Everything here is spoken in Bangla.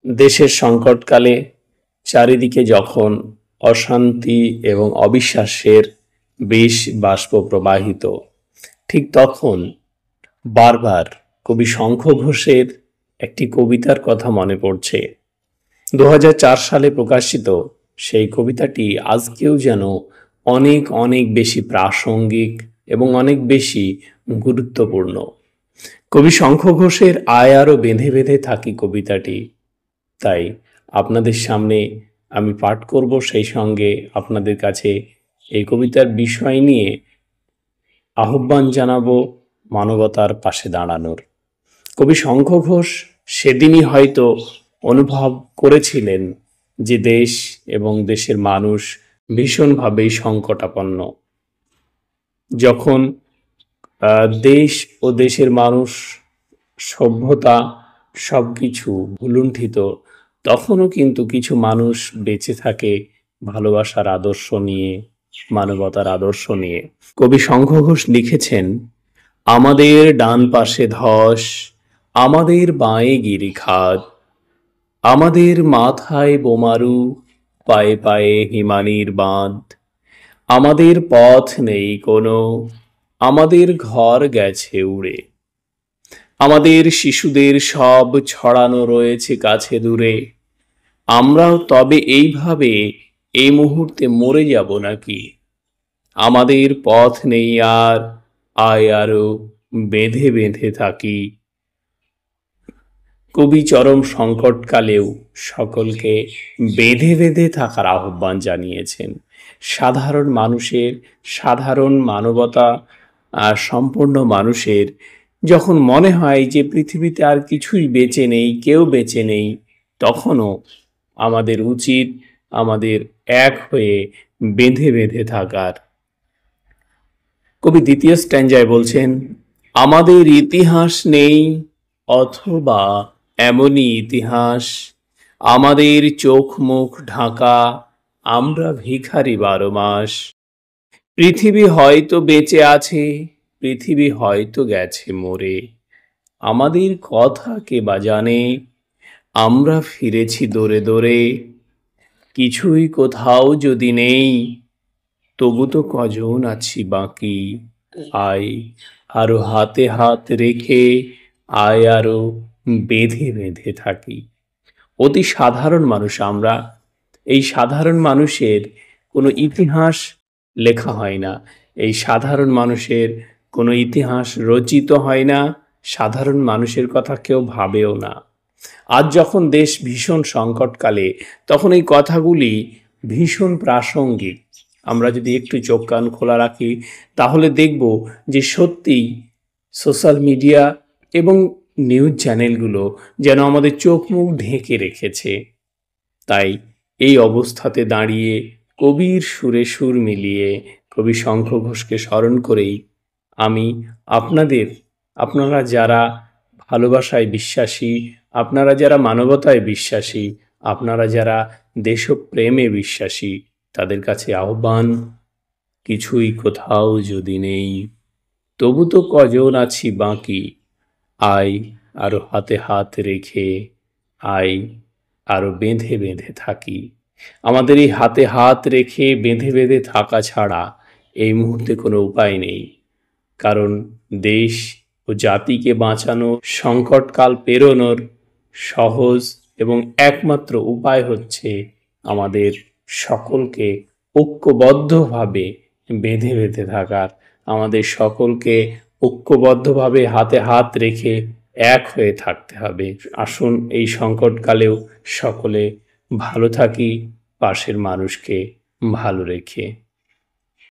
দেশের সংকটকালে চারিদিকে যখন অশান্তি এবং অবিশ্বাসের বিষ বাষ্প প্রবাহিত, ঠিক তখন বারবার কবি শঙ্খ ঘোষের একটি কবিতার কথা মনে পড়ছে। 2004 সালে প্রকাশিত সেই কবিতাটি আজকেও যেন অনেক অনেক বেশি প্রাসঙ্গিক এবং অনেক বেশি গুরুত্বপূর্ণ। কবি শঙ্খ ঘোষের আয় আরও বেঁধে বেঁধে থাকি কবিতাটি, তাই আপনাদের সামনে আমি পাঠ করব, সেই সঙ্গে আপনাদের কাছে এই কবিতার বিষয় নিয়ে আহ্বান জানাবো মানবতার পাশে দাঁড়ানোর। কবি শঙ্খ ঘোষ সেদিনই হয়তো অনুভব করেছিলেন যে দেশ এবং দেশের মানুষ ভীষণভাবেই সংকটাপন্ন। যখন দেশ ও দেশের মানুষ, সভ্যতা সব কিছু ভুলুণ্ঠিত, তখনও কিন্তু কিছু মানুষ বেঁচে থাকে ভালোবাসার আদর্শ নিয়ে, মানবতার আদর্শ নিয়ে। কবি শঙ্খ ঘোষ লিখেছেন, আমাদের ডান পাশে ধস, আমাদের বাঁয়ে গিরিখাত, আমাদের মাথায় বোমারু, পায়ে পায়ে হিমানির বাঁধ, আমাদের পথ নেই কোনো, আমাদের ঘর গেছে উড়ে, আমাদের শিশুদের সব ছড়ানো রয়েছে কাছে দূরে, আমরাও তবে এইভাবে এই মুহূর্তে মরে যাব নাকি? আমাদের পথ নেই আর, আয় আরো বেঁধে বেঁধে থাকি। কবি চরম সংকটকালেও সকলকে বেঁধে বেঁধে থাকার আহ্বান জানিয়েছেন। সাধারণ মানুষের, সাধারণ মানবতা সম্পন্ন মানুষের যখন মনে হয় যে পৃথিবীতে আর কিছুই বেঁচে নেই, কেউ বেঁচে নেই, তখনও আমাদের উচিত আমাদের এক হয়ে বেঁধে বেঁধে থাকার। কবি দ্বিতীয় স্ট্যাঞ্জায় বলছেন, আমাদের ইতিহাস নেই অথবা এমনই ইতিহাস, আমাদের চোখ মুখ ঢাকা, আমরা ভিখারি 12 মাস। পৃথিবী হয়তো বেঁচে আছে, পৃথিবী হয়তো গেছে মরে, আমাদের কথা কে বা জানে, আমরা ফিরেছি দৌড়ে দৌড়ে। কিছুই কোথাও যদি নেই, তবু তো কজন আছি বাকি, আয় আরো হাতে হাত রেখে, আয় আরো বেঁধে বেঁধে থাকি। অতি সাধারণ মানুষ আমরা, এই সাধারণ মানুষের কোনো ইতিহাস লেখা হয় না, এই সাধারণ মানুষের কোনো ইতিহাস রচিত হয় না, সাধারণ মানুষের কথা কেউ ভাবেও না। আজ যখন দেশ ভীষণ সংকটকালে, তখন এই কথাগুলি ভীষণ প্রাসঙ্গিক। আমরা যদি একটু চোখ কান খোলা রাখি, তাহলে দেখব যে সত্যিই সোশ্যাল মিডিয়া এবং নিউজ চ্যানেলগুলো যেন আমাদের চোখ মুখ ঢেকে রেখেছে। তাই এই অবস্থাতে দাঁড়িয়ে কবির সুরে সুর মিলিয়ে কবি শঙ্খ ঘোষকে স্মরণ করেই আমি আপনারা যারা ভালোবাসায় বিশ্বাসী, আপনারা যারা মানবতায় বিশ্বাসী, আপনারা যারা দেশপ্রেমে বিশ্বাসী, তাদের কাছে আহ্বান, কিছুই কোথাও যদি নেই, তবু তো কজন আছি বাকি, আয় আরো হাতে হাত রেখে, আয় আরো বেঁধে বেঁধে থাকি। আমাদের এই হাতে হাত রেখে বেঁধে বেঁধে থাকা ছাড়া এই মুহূর্তে কোনো উপায় নেই, কারণ দেশ ও জাতিকে বাঁচানো, সংকটকাল পেরোনোর সহজ এবং একমাত্র উপায় হচ্ছে আমাদের সকলকে ঐক্যবদ্ধভাবে বেঁধে বেঁধে থাকার, আমাদের সকলকে ঐক্যবদ্ধভাবে হাতে হাত রেখে এক হয়ে থাকতে হবে। আসুন এই সংকটকালেও সকলে ভালো থাকি, পাশের মানুষকে ভালো রেখে।